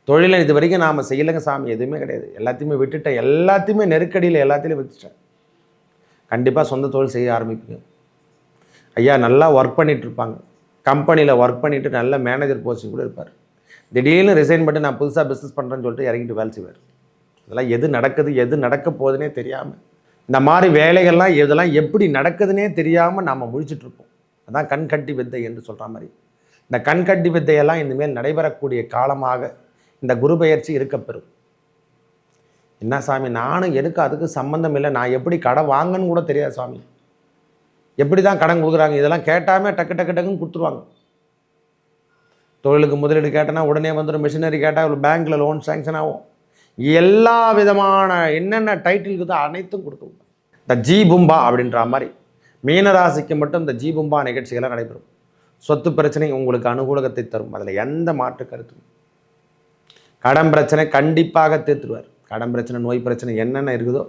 தொழிலை இது வரைக்கும் நாம் செய்யலைங்க சாமி, எதுவுமே கிடையாது, எல்லாத்தையுமே விட்டுட்டேன், எல்லாத்தையுமே நெருக்கடியில் எல்லாத்தையும் விட்டுட்டேன். கண்டிப்பாக சொந்த தொழில் செய்ய ஆரம்பிப்பீங்க. ஐயா நல்லா ஒர்க் பண்ணிகிட்டு இருப்பாங்க, கம்பெனியில் ஒர்க் பண்ணிவிட்டு நல்ல மேனேஜர் போஸ்டிங் கூட இருப்பார். திடீர்னு ரிசைன் பண்ணி நான் புதுசாக பிஸ்னஸ் பண்ணுறேன்னு சொல்லிட்டு இறங்கிட்டு வேலை செய்வார். இதெல்லாம் எது நடக்குது எது நடக்க போகுதுன்னே தெரியாமல், இந்த மாதிரி வேலைகள்லாம் இதெல்லாம் எப்படி நடக்குதுன்னே தெரியாமல் நாம் முழிச்சிட்ருப்போம். அதான் கண்கட்டி வித்தை என்று சொல்கிற மாதிரி இந்த கண்கட்டி வித்தையெல்லாம் இனிமேல் நடைபெறக்கூடிய காலமாக இந்த குரு பெயர்ச்சி இருக்கப்பெறும். என்ன சாமி, நானும் எனக்கு அதுக்கு சம்மந்தம் இல்லை, நான் எப்படி கடன் வாங்கன்னு கூட தெரியாது சாமி, எப்படி தான் கடன் கொடுக்குறாங்க, இதெல்லாம் கேட்டாமே டக்கு டக்கு டக்குன்னு கொடுத்துருவாங்க. தொழிலுக்கு முதலீடு கேட்டனா உடனே வந்துடும், மிஷினரி கேட்டால் பேங்க்கில் லோன் சேங்ஷன் ஆகும், எல்லா விதமான என்னென்ன டைட்டிலுக்கு தான் அனைத்தும் கொடுக்கும். இந்த ஜி பும்பா அப்படின்ற மாதிரி மீனராசிக்கு மட்டும் இந்த ஜி பும்பா நிகழ்ச்சிகளாக நடைபெறும். சொத்து பிரச்சனை உங்களுக்கு அனுகூலத்தை தரும், அதில் எந்த மாற்று கருத்தும். கடன் பிரச்சனை கண்டிப்பாக தீர்த்துடுவார். கடன் பிரச்சனை, நோய் பிரச்சனை என்னென்ன இருக்குதோ,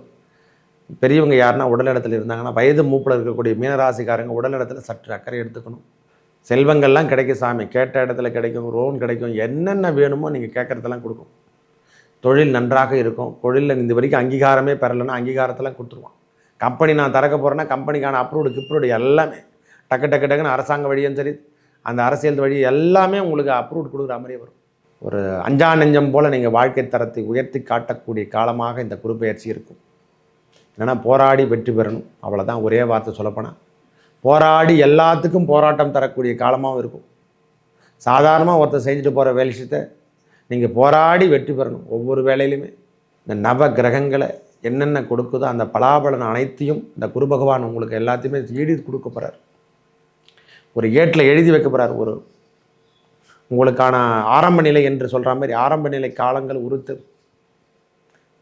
பெரியவங்க யாருன்னா உடல் இடத்துல இருந்தாங்கன்னா, வயது மூப்பில் இருக்கக்கூடிய மீனராசிக்காரங்க உடல் இடத்துல சற்று அக்கறை எடுத்துக்கணும். செல்வங்கள்லாம் கிடைக்கும் சாமி, கேட்ட இடத்துல கிடைக்கும், லோன் கிடைக்கும், என்னென்ன வேணுமோ நீங்கள் கேட்குறதெல்லாம் கொடுக்கும். தொழில் நன்றாக இருக்கும். தொழிலில் இந்த வரைக்கும் அங்கீகாரமே பெறலைன்னா அங்கீகாரத்தெல்லாம் கொடுத்துருவான். கம்பெனி நான் திறக்க போகிறேன்னா கம்பெனிக்கான அப்ரூவ்டு எல்லாமே டக்கு டக்கு டக்குன்னு அரசாங்க வழியும் சரி, அந்த அரசியல் வழி எல்லாமே உங்களுக்கு அப்ரூவ்டு கொடுக்குற மாதிரியே வரும். ஒரு அஞ்சா நெஞ்சம் போல் நீங்கள் வாழ்க்கை தரத்தை உயர்த்தி காட்டக்கூடிய காலமாக இந்த குரு பெயர்ச்சி இருக்கும். என்னென்னா போராடி வெற்றி பெறணும், அவ்வளோதான், ஒரே வார்த்தை சொல்லப்போனால் போராடி எல்லாத்துக்கும் போராட்டம் தரக்கூடிய காலமாகவும் இருக்கும். சாதாரணமாக ஒருத்தர் செஞ்சுட்டு போகிற வேலை விஷயத்தை நீங்கள் போராடி வெற்றி பெறணும். ஒவ்வொரு வேலையிலுமே இந்த நவ கிரகங்களை என்னென்ன கொடுக்குதோ அந்த பலாபலன் அனைத்தையும் இந்த குரு பகவான் உங்களுக்கு எல்லாத்தையுமே எழுதி கொடுக்க போகிறார். ஒரு ஏட்டில் எழுதி வைக்க போகிறார். ஒரு உங்களுக்கான ஆரம்ப நிலை என்று சொல்கிற மாதிரி ஆரம்ப நிலை காலங்கள் உறுத்து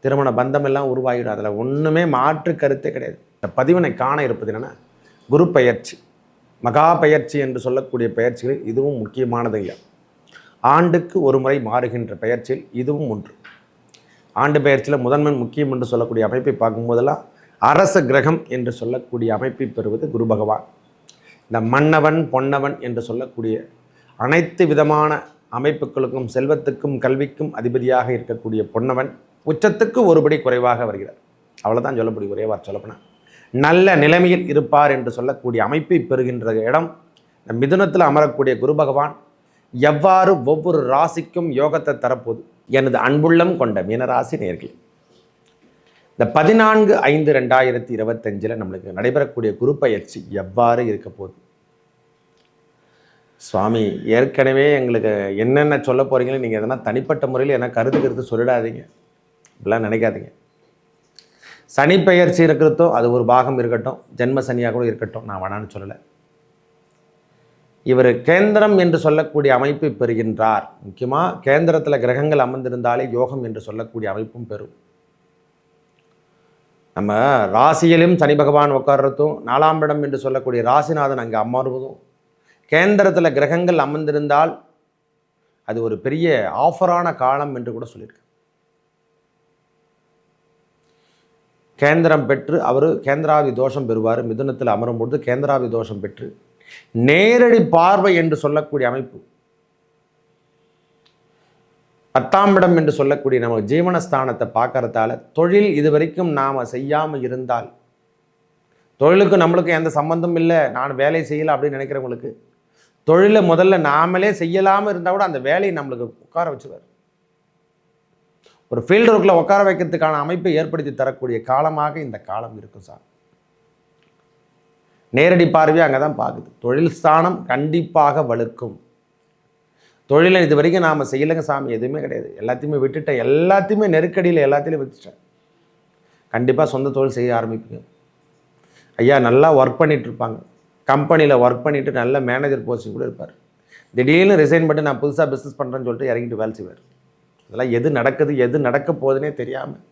திருமண பந்தம் எல்லாம் உருவாகிடும். அதில் ஒன்றுமே மாற்று கருத்தே கிடையாது. இந்த பதிவினை காண இருப்பது என்னென்னா குரு பெயர்ச்சி, மகா பெயர்ச்சி என்று சொல்லக்கூடிய பெயர்ச்சிகளில் இதுவும் முக்கியமானது ஐயா. ஆண்டுக்கு ஒரு முறை மாறுகின்ற பெயர்ச்சியில் இதுவும் ஒன்று. ஆண்டு பெயர்ச்சியில் முதன்மை முக்கியம் என்று சொல்லக்கூடிய அமைப்பை பார்க்கும்போதெல்லாம் அரச கிரகம் என்று சொல்லக்கூடிய அமைப்பை பெறுவது குரு பகவான். இந்த மன்னவன் பொன்னவன் என்று சொல்லக்கூடிய அனைத்து விதமான அமைப்புகளுக்கும் செல்வத்துக்கும் கல்விக்கும் அதிபதியாக இருக்கக்கூடிய பொன்னவன் உச்சத்துக்கு ஒருபடி குறைவாக வருகிறார். அவ்வளோதான் சொல்ல முடியும். ஒரே வார்த்தை சொல்லப்போனால் நல்ல நிலைமையில் இருப்பார் என்று சொல்லக்கூடிய அமைப்பை பெறுகின்ற இடம் இந்த மிதுனத்தில் அமரக்கூடிய குரு பகவான் எவ்வாறு ஒவ்வொரு ராசிக்கும் யோகத்தை தரப்போது எனது அன்புள்ளம் கொண்ட மீனராசி நேயர்களே, இந்த 14/5/2025 நம்மளுக்கு நடைபெறக்கூடிய குரு பயிற்சி எவ்வாறு இருக்க போகுது? சுவாமி ஏற்கனவே எங்களுக்கு என்னென்ன சொல்ல போகிறீங்களோ நீங்கள் எதனா தனிப்பட்ட முறையில் என்ன கருத்து சொல்லிடாதீங்க, இப்படிலாம் நினைக்காதீங்க. சனி பெயர்ச்சி இருக்கிறதோ அது ஒரு பாகம் இருக்கட்டும், ஜென்ம சனியாக கூட இருக்கட்டும், நான் வேணான்னு சொல்லலை. இவர் கேந்திரம் என்று சொல்லக்கூடிய அமைப்பை பெறுகின்றார். முக்கியமாக கேந்திரத்தில் கிரகங்கள் அமர்ந்திருந்தாலே யோகம் என்று சொல்லக்கூடிய அமைப்பும் பெறும். நம்ம ராசியிலும் சனி பகவான் உட்கார்றதும் 4ஆம் இடம் என்று சொல்லக்கூடிய ராசிநாதன் அங்கே அமர்வதும் கேந்திரத்தில் கிரகங்கள் அமர்ந்திருந்தால் அது ஒரு பெரிய ஆஃபரான காலம் என்று கூட சொல்லியிருக்கு. கேந்திரம் பெற்று அவர் கேந்திராதி தோஷம் பெறுவார். மிதுனத்தில் அமரும்பொழுது கேந்திராதி தோஷம் பெற்று நேரடி பார்வை என்று சொல்லக்கூடிய அமைப்பு 10ஆம் இடம் என்று சொல்லக்கூடிய நம்ம ஜீவனஸ்தானத்தை பார்க்கறதால தொழில் இதுவரைக்கும் நாம் செய்யாமல் இருந்தால், தொழிலுக்கு நம்மளுக்கு எந்த சம்பந்தம் இல்லை, நான் வேலை செய்யலை அப்படின்னு நினைக்கிறவங்களுக்கு தொழிலை முதல்ல நாமளே செய்யலாமல் இருந்தால் கூட அந்த வேலையை நம்மளுக்கு உட்கார வச்சுருவார். ஒரு ஃபீல்டு ஒர்க்கில் உட்கார வைக்கிறதுக்கான அமைப்பை ஏற்படுத்தி தரக்கூடிய காலமாக இந்த காலம் இருக்கும் சார். நேரடி பார்வையாக அங்கே தான் பார்க்குது. தொழில் ஸ்தானம் கண்டிப்பாக வலுக்கும். தொழிலை இது வரைக்கும் நாம் செய்யலைங்க சாமி, எதுவுமே கிடையாது, எல்லாத்தையுமே விட்டுட்டேன், எல்லாத்தையுமே நெருக்கடியில் எல்லாத்தையும் விட்டுட்டேன். கண்டிப்பாக சொந்த தொழில் செய்ய ஆரம்பிப்பீங்க. ஐயா நல்லா ஒர்க் பண்ணிகிட்டு இருப்பாங்க, கம்பெனியில் ஒர்க் பண்ணிவிட்டு நல்ல மேனேஜர் போஸ்டிங் கூட இருப்பார். திடீர்னு ரிசைன் பண்ணி நான் புதுசாக பிஸ்னஸ் பண்ணுறேன்னு சொல்லிட்டு இறங்கிட்டு வேலை செய்வார். இதெல்லாம் எது நடக்குது எது நடக்க போகுதுன்னே தெரியாமல்,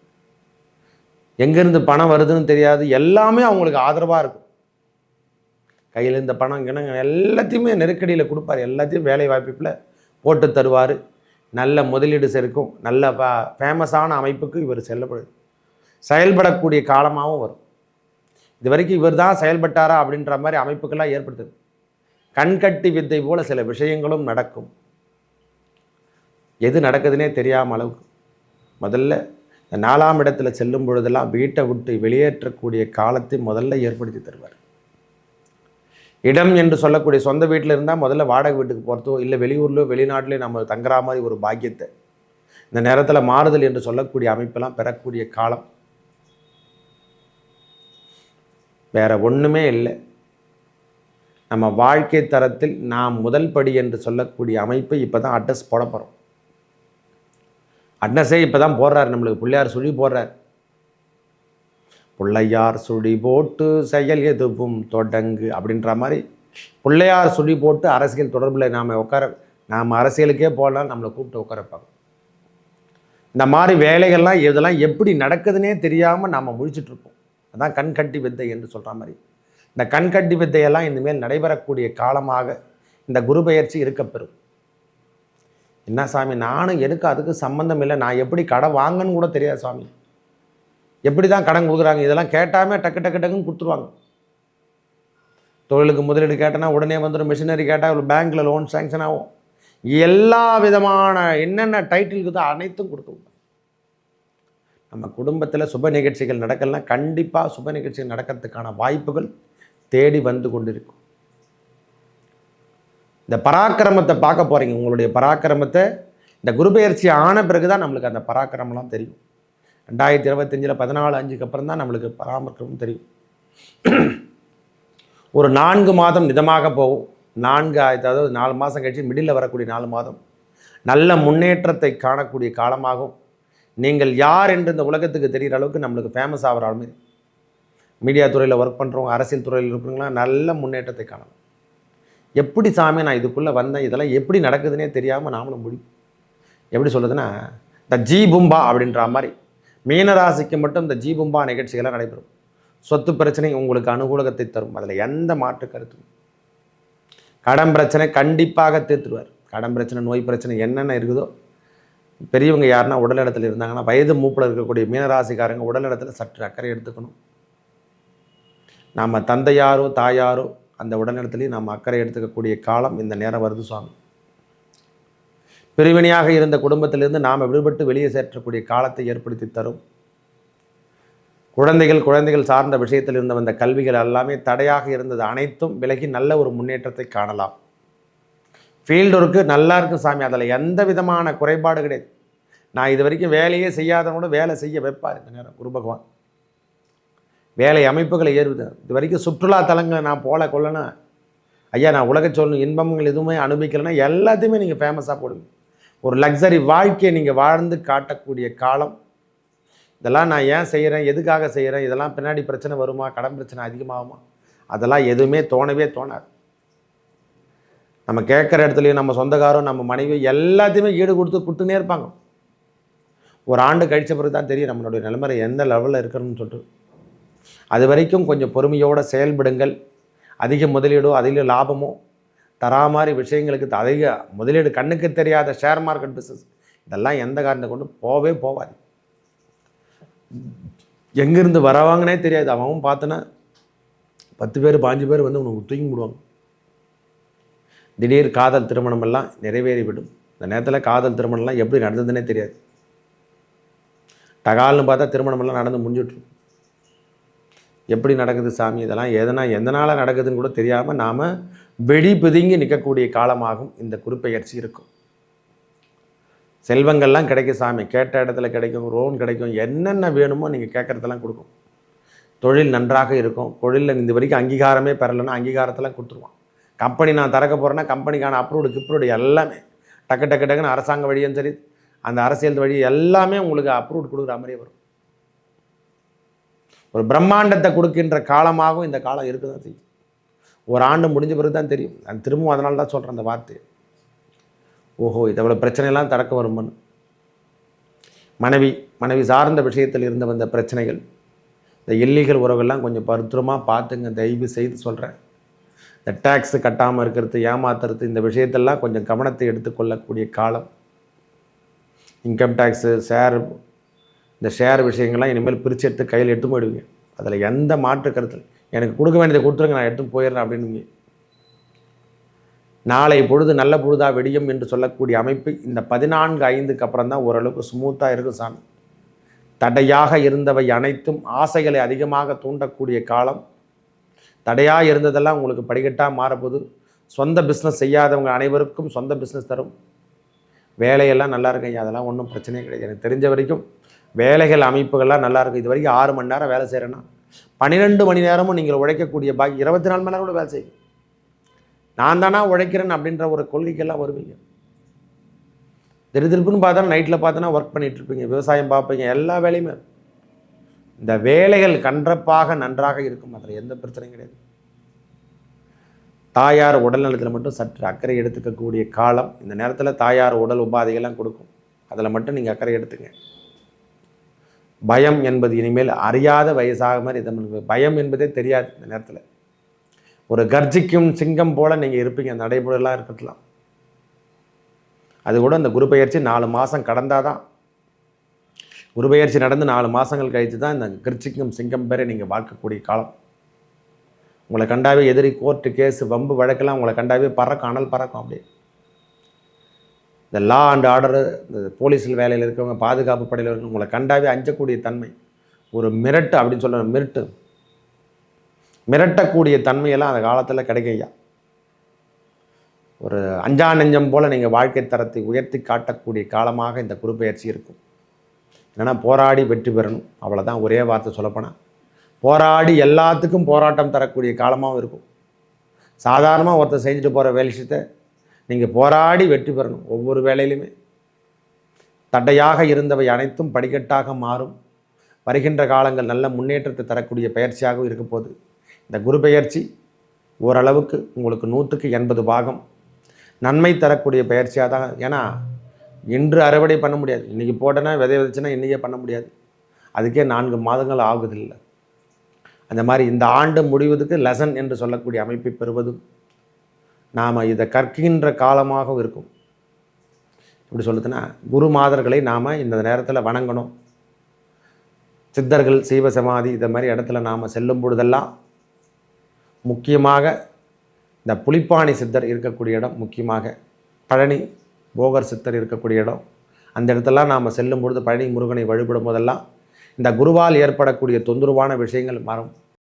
எங்கேருந்து பணம் வருதுன்னு தெரியாது, எல்லாமே அவங்களுக்கு ஆதரவாக இருக்கும். கையில் இந்த பணம் கிணங்க எல்லாத்தையுமே நெருக்கடியில் கொடுப்பார். எல்லாத்தையும் வேலை வாய்ப்பில் போட்டு தருவார். நல்ல முதலீடு சேர்க்கும். நல்ல ஃபேமஸான அமைப்புக்கு இவர் செயல்படக்கூடிய காலமாகவும் வரும். இது வரைக்கும் இவர் தான் செயல்பட்டாரா அப்படின்ற மாதிரி அமைப்புக்கெல்லாம் ஏற்படுத்துது. கண்கட்டி வித்தை போல சில விஷயங்களும் நடக்கும். எது நடக்குதுன்னே தெரியாமல் அளவுக்கு முதல்ல இந்த 4ஆம் இடத்துல செல்லும் பொழுதெல்லாம் வீட்டை விட்டு வெளியேற்றக்கூடிய காலத்தை முதல்ல ஏற்படுத்தி தருவார். இடம் என்று சொல்லக்கூடிய சொந்த வீட்டில் இருந்தால் முதல்ல வாடகை வீட்டுக்கு போகிறதோ இல்லை வெளியூர்லையோ வெளிநாட்டிலையோ நம்ம தங்குற மாதிரி ஒரு பாக்கியத்தை இந்த நேரத்தில் மாறுதல் என்று சொல்லக்கூடிய அமைப்பெல்லாம் பெறக்கூடிய காலம். வேற ஒன்றுமே இல்லை. நம்ம வாழ்க்கை தரத்தில் நாம் முதல் படி என்று சொல்லக்கூடிய அமைப்பை இப்போ தான் அட்ரஸ் போட போகிறோம். அட்ரஸே இப்போ தான் போடுறார். நம்மளுக்கு பிள்ளையார் சுழி போடுறார். பிள்ளையார் சுழி போட்டு செயல் எதுவும் தொடங்கு அப்படின்ற மாதிரி பிள்ளையார் சுழி போட்டு அரசியல் தொடர்பில் நாம் அரசியலுக்கே போகலாம் நம்மளை கூப்பிட்டு உட்காரப்பாங்க. இந்த மாதிரி வேலைகள்லாம் இதெல்லாம் எப்படி நடக்குதுன்னே தெரியாமல் நாம் முழிச்சிட்ருப்போம். அதான் கண்கட்டி வித்தை என்று சொல்கிற மாதிரி இந்த கண்கட்டி வித்தையெல்லாம் இனிமேல் நடைபெறக்கூடிய காலமாக இந்த குரு பெயர்ச்சி இருக்கப்பெறும். என்ன சாமி, நானும் எனக்கு அதுக்கு சம்மந்தம் இல்லை, நான் எப்படி கடன் வாங்கன்னு கூட தெரியாது சாமி, எப்படி தான் கடன் கொடுக்குறாங்க, இதெல்லாம் கேட்டாமே டக்கு டக்கு டக்குன்னு கொடுத்துருவாங்க. தொழிலுக்கு முதலீடு கேட்டனா உடனே வந்துடும், மிஷினரி கேட்டால் இவ்வளோ பேங்க்கில் லோன் சேங்ஷன் ஆகும், எல்லா விதமான என்னென்ன டைட்டிலுக்கு அனைத்தும் கொடுக்கும். நம்ம குடும்பத்தில் சுப நிகழ்ச்சிகள் நடக்கலாம். கண்டிப்பாக சுப நிகழ்ச்சிகள் நடக்கிறதுக்கான வாய்ப்புகள் தேடி வந்து கொண்டிருக்கும். இந்த பராக்கிரமத்தை பார்க்க போகிறீங்க. உங்களுடைய பராக்கிரமத்தை இந்த குரு பெயர்ச்சி ஆன பிறகு தான் நம்மளுக்கு அந்த பராக்கிரமெல்லாம் தெரியும். 2025 14/5 அப்புறம் தான் நம்மளுக்கு பராமரிக்கணும் தெரியும். ஒரு 4 மாதம் நிதமாக போகும். 4 மாதம் கழிச்சு மிடில் வரக்கூடிய 4 மாதம் நல்ல முன்னேற்றத்தை காணக்கூடிய காலமாகும். நீங்கள் யார் என்று இந்த உலகத்துக்கு தெரிகிற அளவுக்கு நம்மளுக்கு ஃபேமஸ் ஆகிற ஆளுமே மீடியா துறையில் ஒர்க் பண்ணுறவங்க, அரசியல் துறையில் இருக்கிறவங்களாம் நல்ல முன்னேற்றத்தை காணலாம். எப்படி சாமி நான் இதுக்குள்ளே வந்தேன், இதெல்லாம் எப்படி நடக்குதுன்னே தெரியாமல் நாமளும் முடியும். எப்படி சொல்கிறதுன்னா, இந்த ஜீபும்பா அப்படின்ற மாதிரி மீனராசிக்கு மட்டும் இந்த ஜீபும்பா நிகழ்ச்சிகளாக நடைபெறும். சொத்து பிரச்சனை உங்களுக்கு அனுகூலத்தை தரும், அதில் எந்த மாற்று கருத்தும். கடன் பிரச்சனை கண்டிப்பாக தீர்த்துடுவார். கடன் பிரச்சனை, நோய் பிரச்சனை என்னென்ன இருக்குதோ, பெரியவங்க யாருன்னா உடல்நலத்தில் இருந்தாங்கன்னா, வயது மூப்பில் இருக்கக்கூடிய மீனராசிக்காரங்க உடல்நலத்தில் சற்று அக்கறை எடுத்துக்கணும். நம்ம தந்தையாரோ தாயாரோ அந்த உடல்நலத்திலையும் நம்ம அக்கறை எடுத்துக்கக்கூடிய காலம் இந்த நேரம் வருது சுவாமி. பிரிவினையாக இருந்த குடும்பத்திலிருந்து நாம் விடுபட்டு வெளியே சேற்றக்கூடிய காலத்தை ஏற்படுத்தி தரும். குழந்தைகள் சார்ந்த விஷயத்தில் இருந்து வந்த கல்விகள் எல்லாமே தடையாக இருந்தது அனைத்தும் விலகி நல்ல ஒரு முன்னேற்றத்தை காணலாம். ஃபீல்டு ஒர்க்கு நல்லா இருக்கும் சாமி, அதில் எந்த விதமான குறைபாடு கிடையாது. நான் இது வரைக்கும் வேலையே செய்யாதவனோட வேலை செய்ய வைப்பார் இந்த நேரம் குரு பகவான். வேலை அமைப்புகளை ஏறுது. இது வரைக்கும் சுற்றுலா தலங்களை நான் கொள்ளனா ஐயா, நான் உலக சொல்லணும் இன்பங்கள் எதுவுமே அனுபவிக்கலைன்னா எல்லாத்தையுமே நீங்கள் ஃபேமஸாக போடுவீங்க. ஒரு லக்ஸரி வாழ்க்கையை நீங்கள் வாழ்ந்து காட்டக்கூடிய காலம். இதெல்லாம் நான் ஏன் செய்கிறேன், எதுக்காக செய்கிறேன், இதெல்லாம் பின்னாடி பிரச்சனை வருமா, கடன் பிரச்சனை அதிகமாகுமா, அதெல்லாம் எதுவுமே தோணவே தோணாது. நம்ம கேட்குற இடத்துலையும் நம்ம சொந்தக்காரோ நம்ம மனைவி எல்லாத்தையுமே ஈடு கொடுத்துனே இருப்பாங்க. ஒரு ஆண்டு கழித்த பிறகு தான் தெரியும் நம்மளுடைய நிலைமை எந்த லெவலில் இருக்கணும்னு சொல்லிட்டு. அது வரைக்கும் கொஞ்சம் பொறுமையோடு செயல்படுங்கள். அதிக முதலீடோ அதிக லாபமோ தரா மாதிரி விஷயங்களுக்கு அதிக முதலீடு, கண்ணுக்கு தெரியாத ஷேர் மார்க்கெட் பிஸ்னஸ், இதெல்லாம் எந்த காரணத்தை கொண்டு போகாது. எங்கேருந்து வரவாங்கன்னே தெரியாது. அவன் பார்த்தோன்னா 10 பேர் 5 பேர் வந்து உனக்கு தூக்கி விடுவாங்க. திடீர் காதல் திருமணமெல்லாம் நிறைவேறிவிடும். இந்த நேரத்தில் காதல் திருமணம்லாம் எப்படி நடந்ததுன்னே தெரியாது. டகால்னு பார்த்தா திருமணமெல்லாம் நடந்து முடிஞ்சுட்ருக்கும். எப்படி நடக்குது சாமி, இதெல்லாம் எதனால் நடக்குதுன்னு கூட தெரியாமல் நாம் வெடி பிதுங்கி நிற்கக்கூடிய காலமாகும் இந்த குருப்பெயர்ச்சி இருக்கும். செல்வங்கள்லாம் கிடைக்கும் சாமி, கேட்ட இடத்துல கிடைக்கும், லோன் கிடைக்கும், என்னென்ன வேணுமோ நீங்கள் கேட்குறதெல்லாம் கொடுக்கும். தொழில் நன்றாக இருக்கும். தொழிலில் இந்த வரைக்கும் அங்கீகாரமே பெறலைன்னா அங்கீகாரத்தெல்லாம் கொடுத்துருவான். கம்பெனி நான் திறக்க போகிறேன்னா கம்பெனிக்கான அப்ரூவ்டு எல்லாமே டக்குன்னு அரசாங்க வழியும் சரி, அந்த அரசியல் வழி எல்லாமே உங்களுக்கு அப்ரூவ்டு கொடுக்குற மாதிரியே வரும். ஒரு பிரம்மாண்டத்தை கொடுக்கின்ற காலமாகவும் இந்த காலம் இருக்குது தான் செய்யும். ஒரு ஆண்டு முடிஞ்ச பிறகு தான் தெரியும். நான் திரும்பவும் அதனால தான் சொல்கிறேன் அந்த வார்த்தை. ஓஹோ, இவ்வளோ பிரச்சனையெல்லாம் தடக்க வருமானு. மனைவி சார்ந்த விஷயத்தில் இருந்து வந்த பிரச்சனைகள், இந்த இல்லீகல் உறவுகள்லாம் கொஞ்சம் பருத்திரமாக பார்த்துங்க, தயவு செய்து சொல்கிறேன். இந்த டேக்ஸு கட்டாமல் இருக்கிறது, ஏமாத்துறது, இந்த விஷயத்தெல்லாம் கொஞ்சம் கவனத்தை எடுத்துக்கொள்ளக்கூடிய காலம். இன்கம் டேக்ஸு, இந்த ஷேர் விஷயங்கள்லாம் இனிமேல் பிரித்து எடுத்து கையில் எடுத்து போயிடுவீங்க. அதில் எந்த மாற்று கருத்தில் எனக்கு கொடுக்க வேண்டியதை கொடுத்துருங்க, நான் எடுத்து போயிடுறேன் அப்படின்னு நாளை பொழுது நல்ல பொழுதாக வெடியும் என்று சொல்லக்கூடிய அமைப்பு இந்த 14/5க்கு அப்புறம் தான் ஓரளவுக்கு ஸ்மூத்தாக இருக்கும் சாமி. தடையாக இருந்தவை அனைத்தும் ஆசைகளை அதிகமாக தூண்டக்கூடிய காலம். தடையாக இருந்ததெல்லாம் உங்களுக்கு படிக்கட்டாக மாறப்போகுது. சொந்த பிஸ்னஸ் செய்யாதவங்க அனைவருக்கும் சொந்த பிஸ்னஸ் தரும். வேலையெல்லாம் நல்லா இருக்குங்க, அதெல்லாம் ஒன்றும் பிரச்சனையே கிடையாது. எனக்கு தெரிஞ்ச வரைக்கும் வேலைகள் அமைப்புகள்லாம் நல்லா இருக்கும். இது வரைக்கும் 6 மணி நேரம் வேலை செய்கிறேன்னா 12 மணி நேரமும் நீங்கள் உழைக்கக்கூடிய பாக்கி 24 மணி நேரம் கூட வேலை செய்யும். நான் தானா உழைக்கிறேன் அப்படின்ற ஒரு கொள்கைக்கெல்லாம் வருவீங்க. திருப்புன்னு பார்த்தா நைட்டில் பார்த்தோன்னா ஒர்க் பண்ணிகிட்ருப்பீங்க, விவசாயம் பார்ப்பீங்க, எல்லா வேலையுமே. இந்த வேலைகள் கன்றப்பாக நன்றாக இருக்கும், அதில் எந்த பிரச்சனையும் கிடையாது. தாயார் உடல்நலத்தில் மட்டும் சற்று அக்கறை எடுத்துக்கக்கூடிய காலம். இந்த நேரத்தில் தாயார் உடல் உபாதைகள்லாம் கொடுக்கும், அதில் மட்டும் நீங்கள் அக்கறை எடுத்துங்க. பயம் என்பது இனிமேல் அறியாத வயசாக மாதிரி இதை பயம் என்பதே தெரியாது. இந்த நேரத்தில் ஒரு கர்ஜிக்கும் சிங்கம் போல் நீங்கள் இருப்பீங்க. நடைமுறைலாம் இருக்கலாம். அது கூட இந்த குரு பெயர்ச்சி 4 மாதம் கடந்தால் தான், குரு பெயர்ச்சி நடந்து 4 மாதங்கள் கழித்து தான் இந்த கர்ஜிக்கும் சிங்கம் பேரை நீங்கள் பார்க்கக்கூடிய காலம். உங்களை கண்டாவே எதிரி கோர்ட்டு கேஸு வம்பு வழக்கெல்லாம் உங்களை கண்டாவே பறக்கும், அனல் பறக்கும். அப்படியே இந்த லா அண்ட் ஆர்டரு, இந்த போலீஸில் வேலையில் இருக்கவங்க, பாதுகாப்பு படையில் இருக்கவங்க, உங்களை கண்டாவே அஞ்சக்கூடிய தன்மை, ஒரு மிரட்டு அப்படின்னு சொல்ல மிரட்டக்கூடிய தன்மையெல்லாம் அந்த காலத்தில் கிடைக்கையா. ஒரு அஞ்சா நெஞ்சம் போல் நீங்கள் வாழ்க்கை தரத்தை உயர்த்தி காட்டக்கூடிய காலமாக இந்த குரு பெயர்ச்சி இருக்கும். என்னென்னா போராடி வெற்றி பெறணும், அவ்வளோதான். ஒரே வார்த்தை சொல்லப்போனால் போராடி எல்லாத்துக்கும் போராட்டம் தரக்கூடிய காலமாகவும் இருக்கும். சாதாரணமாக ஒருத்தர் செஞ்சுட்டு போகிற வேலை விஷயத்தை நீங்கள் போராடி வெற்றி பெறணும். ஒவ்வொரு வேலையிலுமே தடையாக இருந்தவை அனைத்தும் படிக்கட்டாக மாறும். வருகின்ற காலங்கள் நல்ல முன்னேற்றத்தை தரக்கூடிய பயிற்சியாகவும் இருக்க போகுது. இந்த குரு பெயர்ச்சி ஓரளவுக்கு உங்களுக்கு 100க்கு 80 பாகம் நன்மை தரக்கூடிய பயிற்சியாக தான். ஏன்னா இன்று அறுவடை பண்ண முடியாது, இன்றைக்கி போட்டேன்னா விதை விதைச்சுன்னா இன்றைக்கே பண்ண முடியாது. அதுக்கே 4 மாதங்கள் ஆகுதில்லை. அந்த மாதிரி இந்த ஆண்டு முடிவதுக்கு லெசன் என்று சொல்லக்கூடிய அமைப்பை பெறுவதும் நாம் இதை கற்கின்ற காலமாகவும் இருக்கும். எப்படி சொல்லுதுன்னா, குரு மாதர்களை நாம் இந்த நேரத்தில் வணங்கணும். சித்தர்கள், சீவ சமாதி இதை மாதிரி இடத்துல நாம் செல்லும் பொழுதெல்லாம், முக்கியமாக இந்த புலிப்பாணி சித்தர் இருக்கக்கூடிய இடம், முக்கியமாக பழனி போகர் சித்தர் இருக்கக்கூடிய இடம், அந்த இடத்தெல்லாம் நாம் செல்லும் பொழுது, பழனி முருகனை வழிபடும் போதெல்லாம் இந்த குருவால் ஏற்படக்கூடிய தொந்தரவான விஷயங்கள் மாறும்.